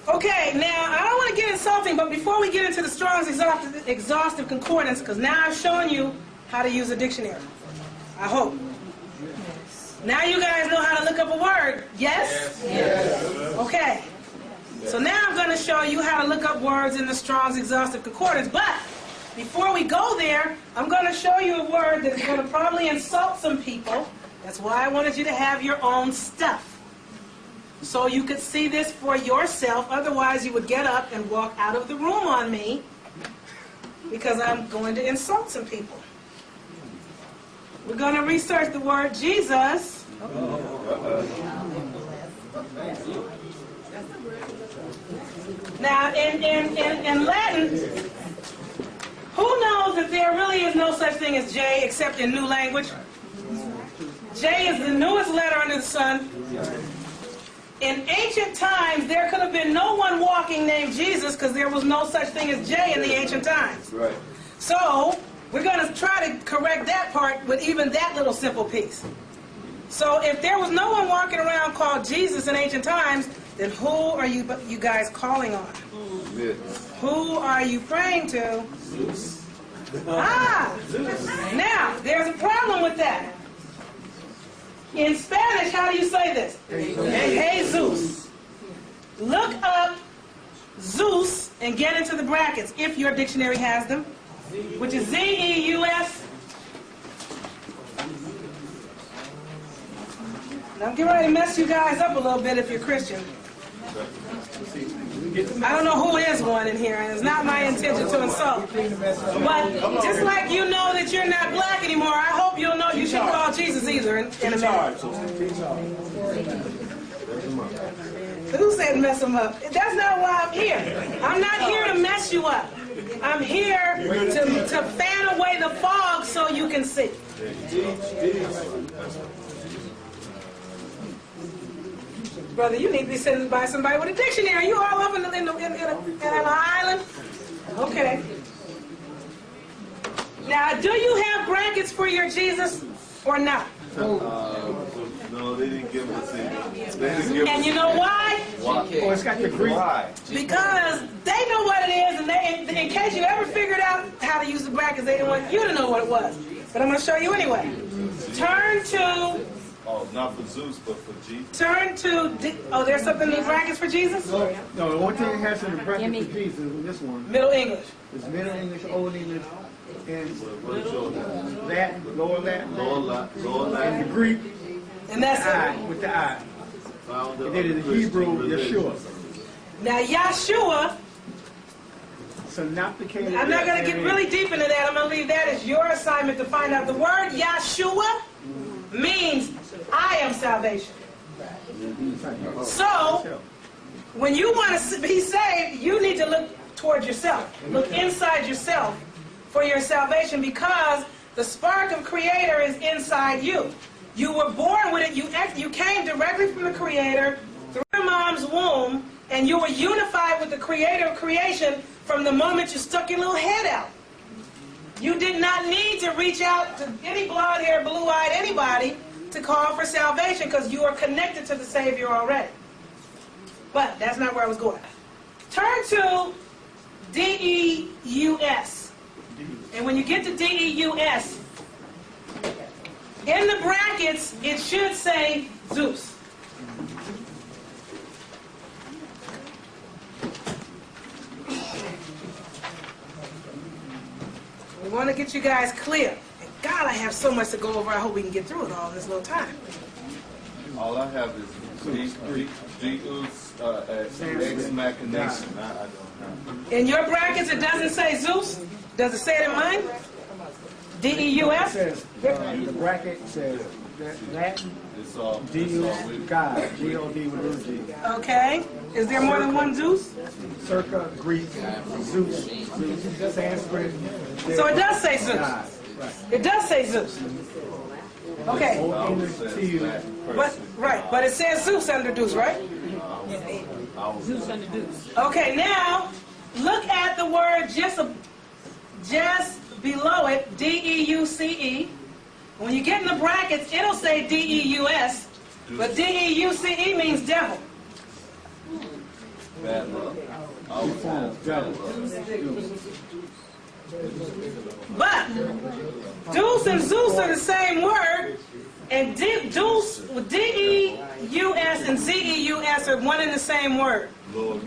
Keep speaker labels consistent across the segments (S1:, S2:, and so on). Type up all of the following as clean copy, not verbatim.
S1: Okay, now I don't want to get insulting, but before we get into the Strong's exhaustive concordance, because now I've shown you how to use a dictionary. I hope. Now you guys know how to look up a word. Yes? Yes. Okay. So now I'm going to show you how to look up words in the Strong's exhaustive concordance. But before we go there, I'm going to show you a word that's going to probably insult some people. That's why I wanted you to have your own stuff, so you could see this for yourself. Otherwise, you would get up and walk out of the room on me, because I'm going to insult some people. We're going to research the word Jesus. Now, in Latin, who knows that there really is no such thing as J except in new language? J is the newest letter under the sun. In ancient times, there could have been no one walking named Jesus, because there was no such thing as J in the ancient times. Right. So, we're going to try to correct that part with even that little simple piece. So, if there was no one walking around called Jesus in ancient times, then who are you guys calling on? Yes. Who are you praying to? Zeus. Now, there's a problem with that. In Spanish, how do you say this? Jesus. Look up Zeus and get into the brackets, if your dictionary has them, which is Z-E-U-S. Now, I'm getting ready to mess you guys up a little bit if you're Christian. I don't know who is one in here, and it's not my intention to insult. But just like you know that you're not black anymore, I hope you'll know you shouldn't call Jesus either in a minute. Who said mess him up? That's not why I'm here. I'm not here to mess you up. I'm here to fan away the fog so you can see. Brother, you need to be sitting by somebody with a dictionary. You all up in an island? Okay. Now, do you have brackets for your Jesus or not?
S2: No, they didn't give us any.
S1: And you know why?
S2: Oh, it's got the Greek.
S1: Because they know what it is, and in case you ever figured out how to use the brackets, they didn't want you to know what it was. But I'm going to show you anyway. Turn to...
S2: Oh, not for Zeus, but for Jesus.
S1: Turn to... there's something in the brackets for Jesus?
S3: No, the one thing it has in the brackets for Jesus is this one.
S1: Middle English.
S3: It's Middle English, Old English, and Latin, Lower Latin, and the Greek.
S1: And that's it.
S3: With the I. And then in the Hebrew, Yeshua.
S1: Now, Yeshua,
S3: synopticated.
S1: I'm not going to get really deep into that. I'm going to leave that as your assignment to find out. The word Yeshua means I am salvation. So, when you want to be saved, you need to look towards yourself. Look inside yourself for your salvation, because the spark of Creator is inside you. You were born with it. You came directly from the Creator through your mom's womb, and you were unified with the Creator of creation from the moment you stuck your little head out. You did not need to reach out to any blonde-haired, blue-eyed anybody to call for salvation, because you are connected to the Savior already. But that's not where I was going. Turn to D-E-U-S. And when you get to D-E-U-S, in the brackets, it should say Zeus. We want to get you guys clear. And God, I have so much to go over. I hope we can get through it all in this little time.
S2: All I have is Zeus, ex machination. I don't have.
S1: In your brackets, it doesn't say Zeus. Does it say it in mine? D-E-U-S?
S3: The bracket says Latin, Deus, God, G-O-D with a G.
S1: Okay. Is there more than one Zeus?
S3: Circa, Greek, Zeus, Sanskrit.
S1: So it does say Zeus. It does say Zeus. Okay. But it says Zeus under Deus, right?
S4: Zeus under Deus.
S1: Okay, now look at the word just below it, D-E-U-C-E. When you get in the brackets, it'll say D-E-U-S, but D-E-U-C-E means devil.
S2: Bad luck. I
S3: Two
S2: always
S3: forms,
S2: have bad
S3: devil.
S2: luck.
S1: But Deus and Zeus are the same word, and Deus, D-E-U-S and Z-E-U-S are one and the same word.
S2: Lord,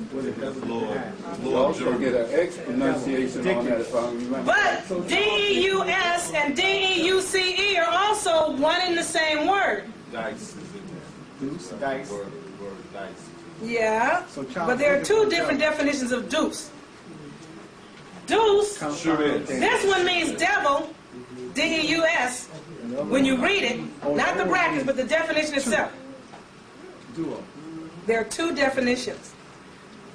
S2: Lord,
S5: You also get an X pronunciation on that if I remember.
S1: But D-E-U-S and D-E-U-C-E are also one and the same word.
S2: Dice is in
S3: Deuce,
S2: there.
S3: dice.
S2: The word dice.
S1: Yeah,
S3: So Charles,
S1: but there are
S3: what
S1: two
S3: is
S1: different
S3: devil?
S1: definitions of Deus. Deus,
S2: Sure is.
S1: this one means devil, D-E-U-S, when you read it, not the brackets, but the definition itself.
S3: Duo.
S1: There are two definitions.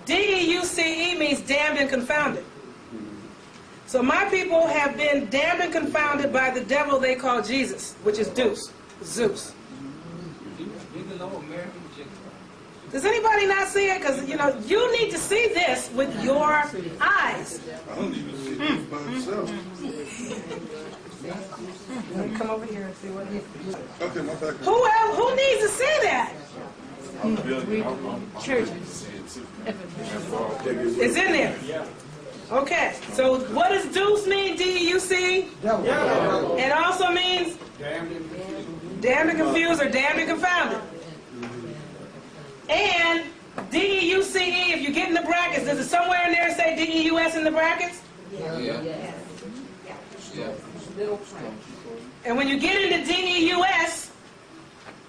S1: D-E-U-C-E means damned and confounded. So my people have been damned and confounded by the devil they call Jesus, which is Deus, Zeus. Does anybody not see it? Because, you know, you need to see this with your eyes.
S2: I don't even see this by himself.
S1: Let me come over here and see what he...
S2: Okay, my back.
S1: Who needs to see that?
S2: I'm building. I'm
S4: Churches.
S1: It's in there. Okay, so what does Deus mean, D-E-U-C?
S3: Devil.
S1: It also means damned and confused or damned and confounded. And D-E-U-C-E, if you get in the brackets, does it somewhere in there say D-E-U-S in the brackets? And when you get into D-E-U-S,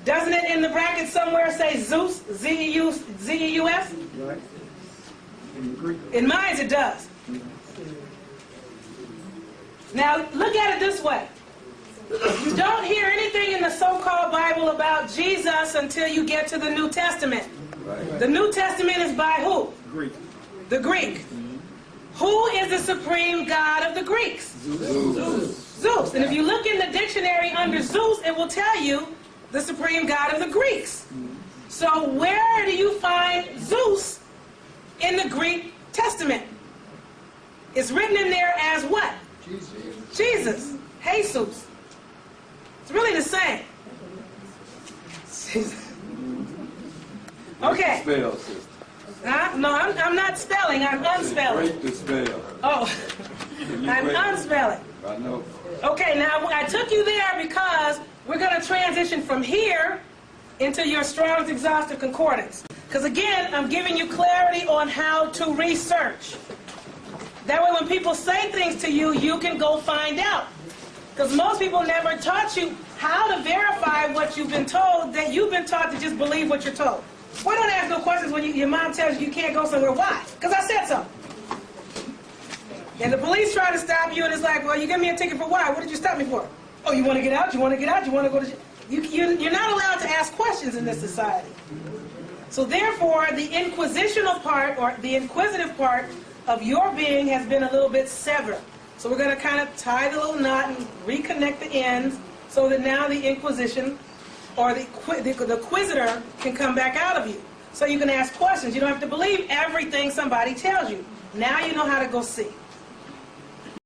S1: doesn't it in the brackets somewhere say Zeus, Z-E-U-S?
S3: Right. In the Greek.
S1: In mine it does. Now, look at it this way. You don't hear anything in the so-called Bible about Jesus until you get to the New Testament. The New Testament is by who?
S3: Greek.
S1: The Greek. Who is the supreme God of the Greeks? Zeus. And if you look in the dictionary under Zeus, it will tell you the supreme God of the Greeks. So where do you find Zeus in the Greek Testament? It's written in there as what? Jesus. Jesus. It's really the same. Okay.
S5: Spell, sister.
S1: No, I'm not spelling. I'm unspelling.
S5: Break the spell.
S1: Oh, I'm unspelling.
S5: I know.
S1: Okay, now I took you there because we're going to transition from here into your Strong's Exhaustive Concordance. Because again, I'm giving you clarity on how to research. That way when people say things to you, you can go find out. Because most people never taught you how to verify what you've been told, that you've been taught to just believe what you're told. Why don't ask no questions when your mom tells you you can't go somewhere? Why? Because I said so. And the police try to stop you, and it's like, well, you give me a ticket for why? What did you stop me for? Oh, you want to get out? You want to get out? You want to go to jail? You're not allowed to ask questions in this society. So therefore, the inquisitional part, or the inquisitive part of your being has been a little bit severed. So we're going to kind of tie the little knot and reconnect the ends so that now the inquisition or the inquisitor can come back out of you. So you can ask questions. You don't have to believe everything somebody tells you. Now you know how to go see.